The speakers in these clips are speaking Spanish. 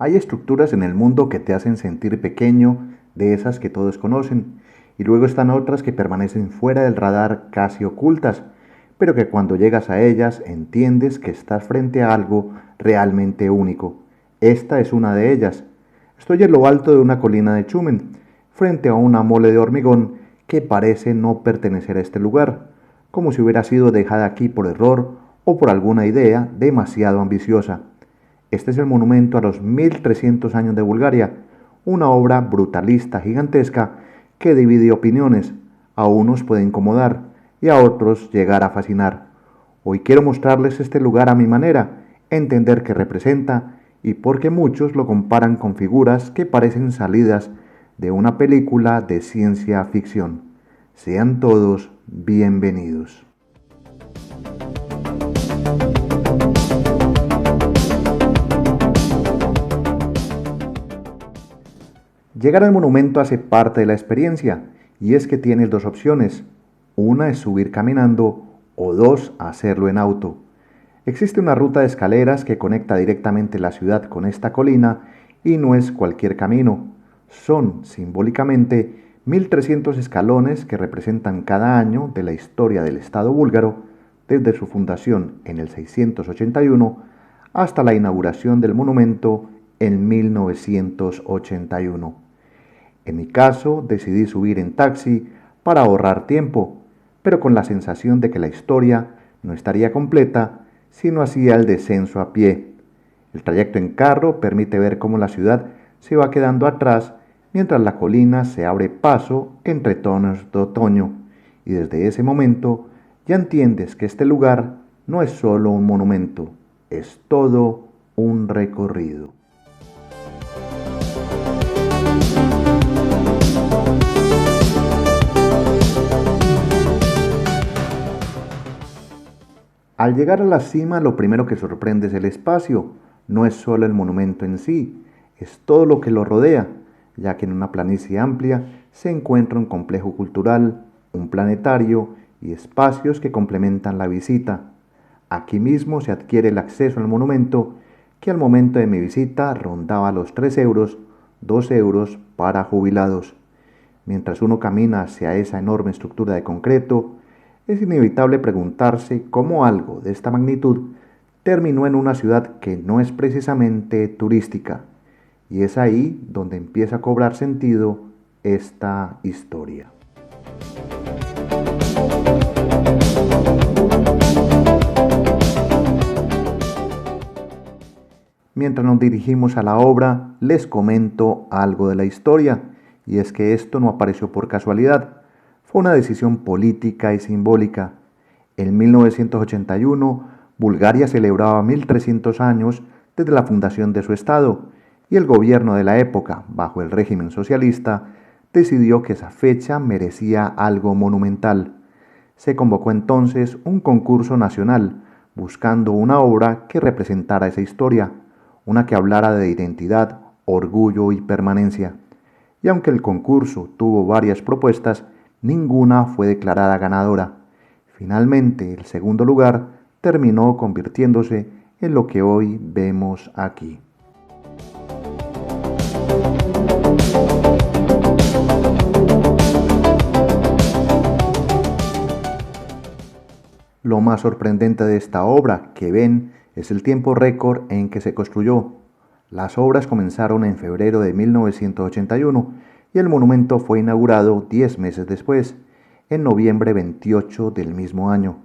Hay estructuras en el mundo que te hacen sentir pequeño, de esas que todos conocen, y luego están otras que permanecen fuera del radar, casi ocultas, pero que cuando llegas a ellas entiendes que estás frente a algo realmente único. Esta es una de ellas. Estoy en lo alto de una colina de Chumen, frente a una mole de hormigón que parece no pertenecer a este lugar, como si hubiera sido dejada aquí por error o por alguna idea demasiado ambiciosa. Este es el monumento a los 1300 años de Bulgaria, una obra brutalista gigantesca que divide opiniones. A unos puede incomodar y a otros llegar a fascinar. Hoy quiero mostrarles este lugar a mi manera, entender qué representa y por qué muchos lo comparan con figuras que parecen salidas de una película de ciencia ficción. Sean todos bienvenidos. Llegar al monumento hace parte de la experiencia, y es que tienes dos opciones. Una es subir caminando o dos, hacerlo en auto. Existe una ruta de escaleras que conecta directamente la ciudad con esta colina y no es cualquier camino. Son, simbólicamente, 1300 escalones que representan cada año de la historia del Estado búlgaro, desde su fundación en el 681 hasta la inauguración del monumento en 1981. En mi caso, decidí subir en taxi para ahorrar tiempo, pero con la sensación de que la historia no estaría completa si no hacía el descenso a pie. El trayecto en carro permite ver cómo la ciudad se va quedando atrás mientras la colina se abre paso entre tonos de otoño, y desde ese momento ya entiendes que este lugar no es solo un monumento, es todo un recorrido. Al llegar a la cima, lo primero que sorprende es el espacio. No es solo el monumento en sí, es todo lo que lo rodea, ya que en una planicie amplia se encuentra un complejo cultural, un planetario y espacios que complementan la visita. Aquí mismo se adquiere el acceso al monumento, que al momento de mi visita rondaba los 3 euros, 2 euros para jubilados. Mientras uno camina hacia esa enorme estructura de concreto, es inevitable preguntarse cómo algo de esta magnitud terminó en una ciudad que no es precisamente turística. Y es ahí donde empieza a cobrar sentido esta historia. Mientras nos dirigimos a la obra, les comento algo de la historia, y es que esto no apareció por casualidad. Fue una decisión política y simbólica. En 1981, Bulgaria celebraba 1300 años desde la fundación de su Estado, y el gobierno de la época, bajo el régimen socialista, decidió que esa fecha merecía algo monumental. Se convocó entonces un concurso nacional, buscando una obra que representara esa historia, una que hablara de identidad, orgullo y permanencia. Y aunque el concurso tuvo varias propuestas, ninguna fue declarada ganadora. Finalmente, el segundo lugar terminó convirtiéndose en lo que hoy vemos aquí. Lo más sorprendente de esta obra que ven es el tiempo récord en que se construyó. Las obras comenzaron en febrero de 1981 y el monumento fue inaugurado 10 meses después, en noviembre 28 del mismo año.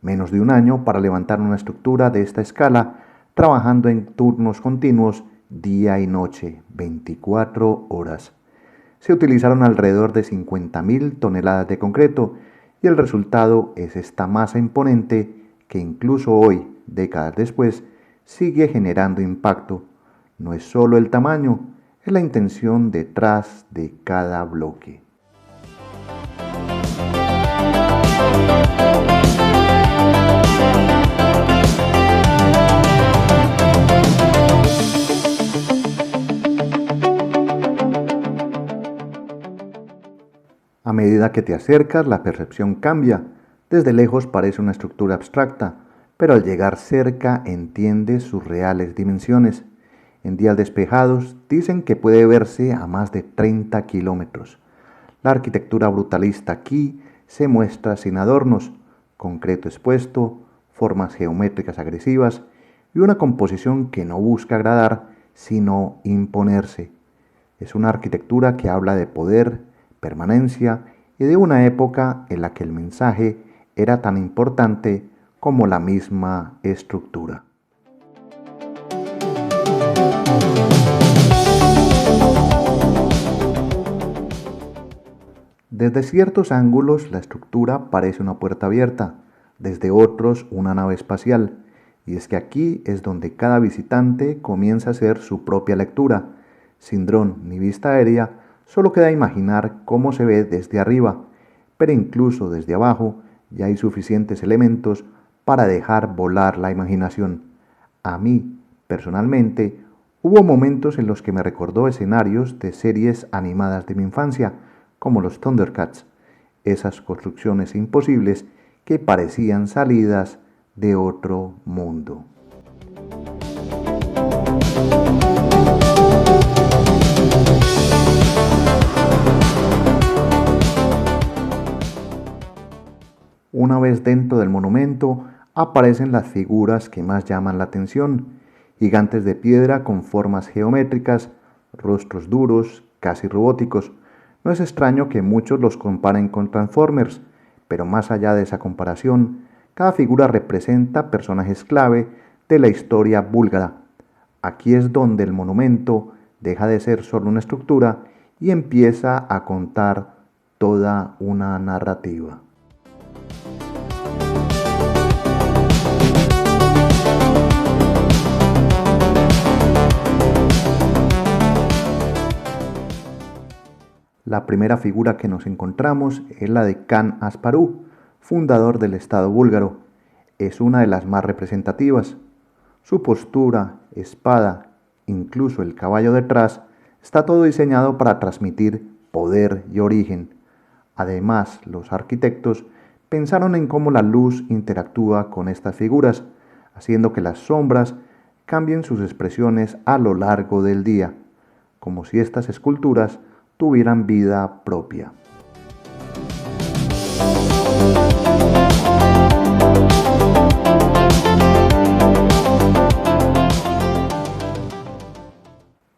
Menos de un año para levantar una estructura de esta escala, trabajando en turnos continuos día y noche, 24 horas. Se utilizaron alrededor de 50.000 toneladas de concreto y el resultado es esta masa imponente que incluso hoy, décadas después, sigue generando impacto. No es solo el tamaño, es la intención detrás de cada bloque. A medida que te acercas, la percepción cambia. Desde lejos parece una estructura abstracta, pero al llegar cerca entiendes sus reales dimensiones. En días despejados dicen que puede verse a más de 30 kilómetros. La arquitectura brutalista aquí se muestra sin adornos, concreto expuesto, formas geométricas agresivas y una composición que no busca agradar, sino imponerse. Es una arquitectura que habla de poder, permanencia y de una época en la que el mensaje era tan importante como la misma estructura. Desde ciertos ángulos la estructura parece una puerta abierta, desde otros una nave espacial, y es que aquí es donde cada visitante comienza a hacer su propia lectura. Sin dron ni vista aérea, solo queda imaginar cómo se ve desde arriba, pero incluso desde abajo ya hay suficientes elementos para dejar volar la imaginación. A mí, personalmente, hubo momentos en los que me recordó escenarios de series animadas de mi infancia, como los Thundercats, esas construcciones imposibles que parecían salidas de otro mundo. Una vez dentro del monumento, aparecen las figuras que más llaman la atención: gigantes de piedra con formas geométricas, rostros duros, casi robóticos. No es extraño que muchos los comparen con Transformers, pero más allá de esa comparación, cada figura representa personajes clave de la historia búlgara. Aquí es donde el monumento deja de ser solo una estructura y empieza a contar toda una narrativa. La primera figura que nos encontramos es la de Khan Asparuh, fundador del Estado búlgaro. Es una de las más representativas. Su postura, espada, incluso el caballo detrás, está todo diseñado para transmitir poder y origen. Además, los arquitectos pensaron en cómo la luz interactúa con estas figuras, haciendo que las sombras cambien sus expresiones a lo largo del día, como si estas esculturas tuvieran vida propia.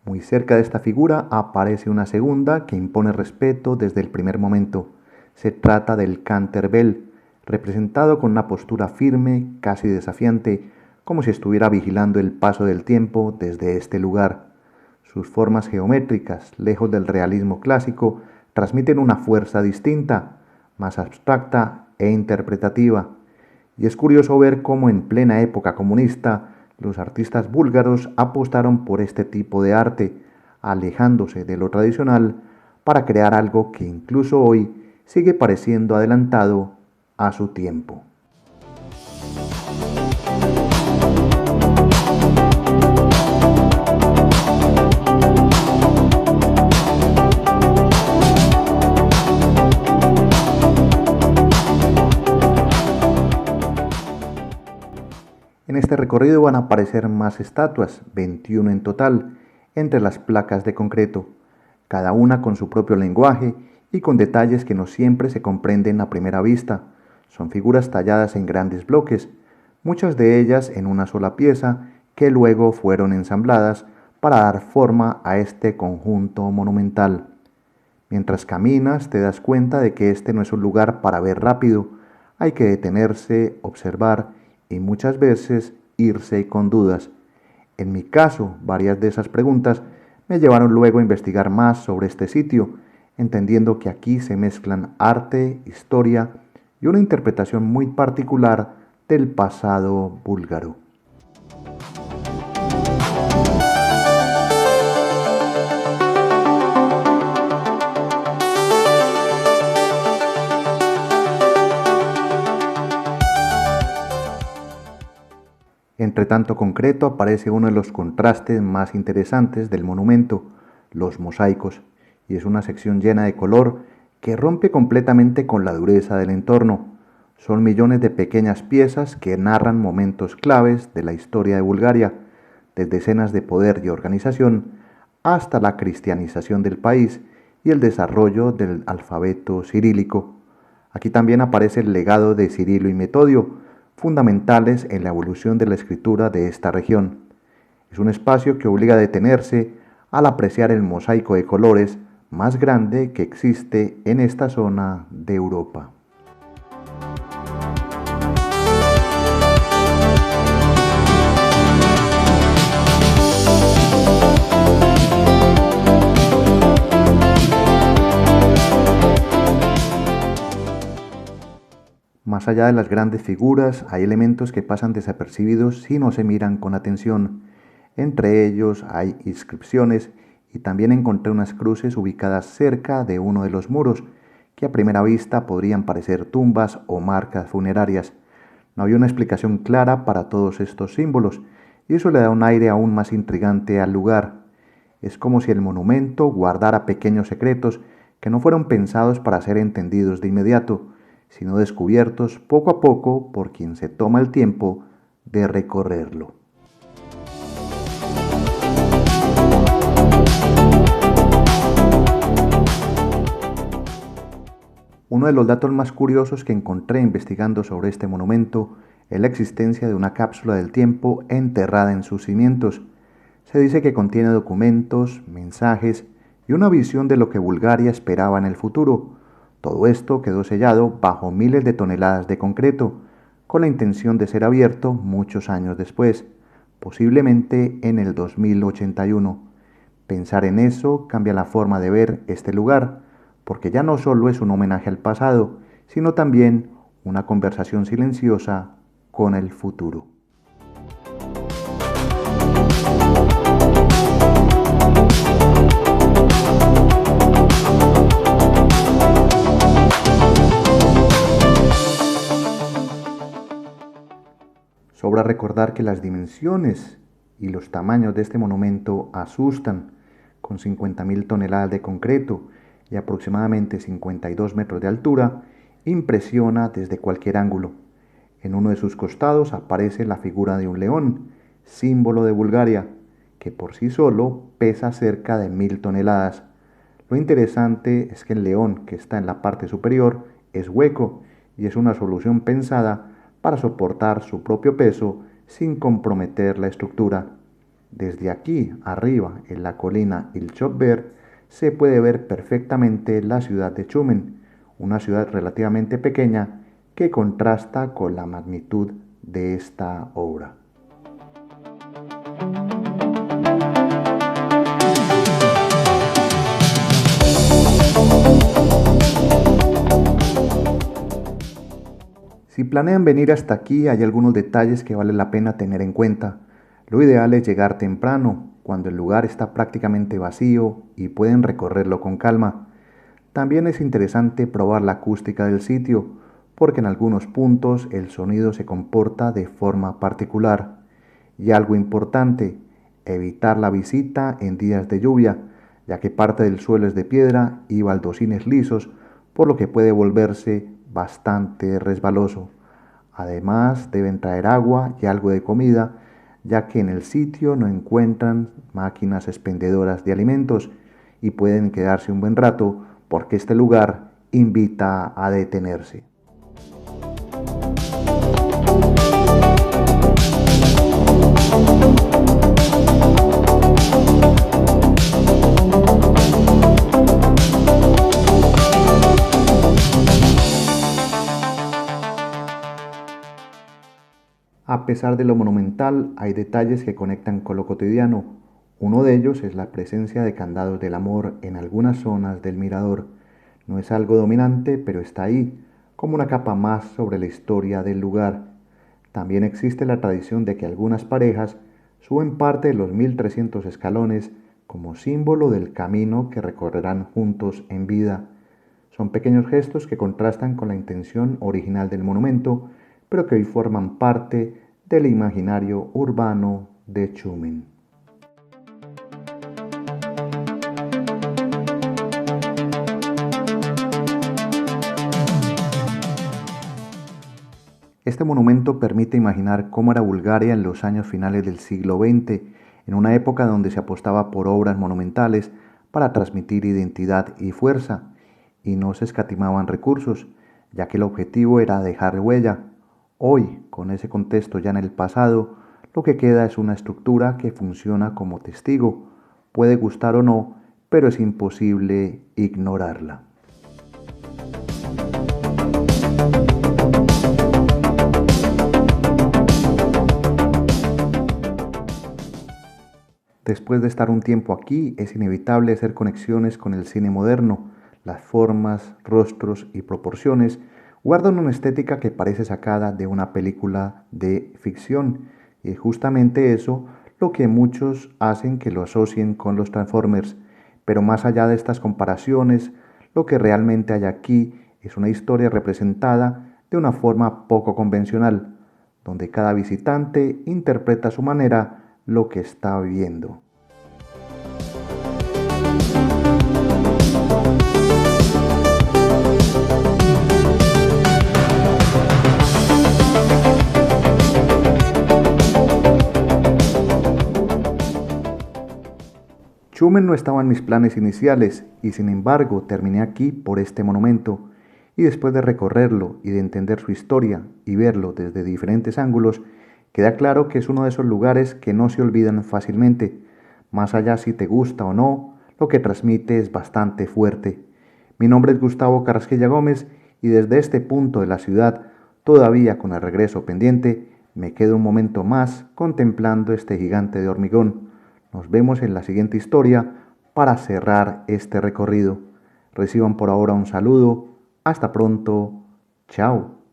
Muy cerca de esta figura aparece una segunda que impone respeto desde el primer momento. Se trata del Canterbell, representado con una postura firme, casi desafiante, como si estuviera vigilando el paso del tiempo desde este lugar. Sus formas geométricas, lejos del realismo clásico, transmiten una fuerza distinta, más abstracta e interpretativa. Y es curioso ver cómo en plena época comunista los artistas búlgaros apostaron por este tipo de arte, alejándose de lo tradicional para crear algo que incluso hoy sigue pareciendo adelantado a su tiempo. En este recorrido van a aparecer más estatuas, 21 en total, entre las placas de concreto, cada una con su propio lenguaje y con detalles que no siempre se comprenden a primera vista. Son figuras talladas en grandes bloques, muchas de ellas en una sola pieza, que luego fueron ensambladas para dar forma a este conjunto monumental. Mientras caminas te das cuenta de que este no es un lugar para ver rápido, hay que detenerse, observar y muchas veces irse con dudas. En mi caso, varias de esas preguntas me llevaron luego a investigar más sobre este sitio, entendiendo que aquí se mezclan arte, historia y una interpretación muy particular del pasado búlgaro. Entre tanto concreto aparece uno de los contrastes más interesantes del monumento, los mosaicos, y es una sección llena de color que rompe completamente con la dureza del entorno. Son millones de pequeñas piezas que narran momentos claves de la historia de Bulgaria, desde escenas de poder y organización hasta la cristianización del país y el desarrollo del alfabeto cirílico. Aquí también aparece el legado de Cirilo y Metodio, fundamentales en la evolución de la escritura de esta región. Es un espacio que obliga a detenerse al apreciar el mosaico de colores más grande que existe en esta zona de Europa. Más allá de las grandes figuras, hay elementos que pasan desapercibidos si no se miran con atención. Entre ellos hay inscripciones y también encontré unas cruces ubicadas cerca de uno de los muros, que a primera vista podrían parecer tumbas o marcas funerarias. No había una explicación clara para todos estos símbolos, y eso le da un aire aún más intrigante al lugar. Es como si el monumento guardara pequeños secretos que no fueron pensados para ser entendidos de inmediato, sino descubiertos poco a poco por quien se toma el tiempo de recorrerlo. Uno de los datos más curiosos que encontré investigando sobre este monumento es la existencia de una cápsula del tiempo enterrada en sus cimientos. Se dice que contiene documentos, mensajes y una visión de lo que Bulgaria esperaba en el futuro. Todo esto quedó sellado bajo miles de toneladas de concreto, con la intención de ser abierto muchos años después, posiblemente en el 2081. Pensar en eso cambia la forma de ver este lugar, porque ya no solo es un homenaje al pasado, sino también una conversación silenciosa con el futuro. Sobra recordar que las dimensiones y los tamaños de este monumento asustan, con 50.000 toneladas de concreto y aproximadamente 52 metros de altura, impresiona desde cualquier ángulo. En uno de sus costados aparece la figura de un león, símbolo de Bulgaria, que por sí solo pesa cerca de 1.000 toneladas. Lo interesante es que el león que está en la parte superior es hueco y es una solución pensada para soportar su propio peso sin comprometer la estructura. Desde aquí, arriba, en la colina Ilchov-Ver, se puede ver perfectamente la ciudad de Chumen, una ciudad relativamente pequeña que contrasta con la magnitud de esta obra. Si planean venir hasta aquí, hay algunos detalles que vale la pena tener en cuenta. Lo ideal es llegar temprano, cuando el lugar está prácticamente vacío y pueden recorrerlo con calma. También es interesante probar la acústica del sitio, porque en algunos puntos el sonido se comporta de forma particular. Y algo importante, evitar la visita en días de lluvia, ya que parte del suelo es de piedra y baldosines lisos, por lo que puede volverse bastante resbaloso. Además, deben traer agua y algo de comida, ya que en el sitio no encuentran máquinas expendedoras de alimentos y pueden quedarse un buen rato porque este lugar invita a detenerse. A pesar de lo monumental, hay detalles que conectan con lo cotidiano. Uno de ellos es la presencia de candados del amor en algunas zonas del mirador. No es algo dominante, pero está ahí, como una capa más sobre la historia del lugar. También existe la tradición de que algunas parejas suben parte de los 1.300 escalones como símbolo del camino que recorrerán juntos en vida. Son pequeños gestos que contrastan con la intención original del monumento, pero que hoy forman parte del imaginario urbano de Chumen. Este monumento permite imaginar cómo era Bulgaria en los años finales del siglo XX en una época donde se apostaba por obras monumentales para transmitir identidad y fuerza, y no se escatimaban recursos, ya que el objetivo era dejar huella. Hoy, con ese contexto ya en el pasado, lo que queda es una estructura que funciona como testigo. Puede gustar o no, pero es imposible ignorarla. Después de estar un tiempo aquí, es inevitable hacer conexiones con el cine moderno. Las formas, rostros y proporciones guardan una estética que parece sacada de una película de ficción. Y es justamente eso lo que muchos hacen que lo asocien con los Transformers. Pero más allá de estas comparaciones, lo que realmente hay aquí es una historia representada de una forma poco convencional, donde cada visitante interpreta a su manera lo que está viendo. Chumen no estaba en mis planes iniciales y sin embargo terminé aquí por este monumento, y después de recorrerlo y de entender su historia y verlo desde diferentes ángulos, queda claro que es uno de esos lugares que no se olvidan fácilmente. Más allá si te gusta o no, lo que transmite es bastante fuerte. Mi nombre es Gustavo Carrasquilla Gómez y desde este punto de la ciudad, todavía con el regreso pendiente, me quedo un momento más contemplando este gigante de hormigón. Nos vemos en la siguiente historia para cerrar este recorrido. Reciban por ahora un saludo. Hasta pronto. Chao.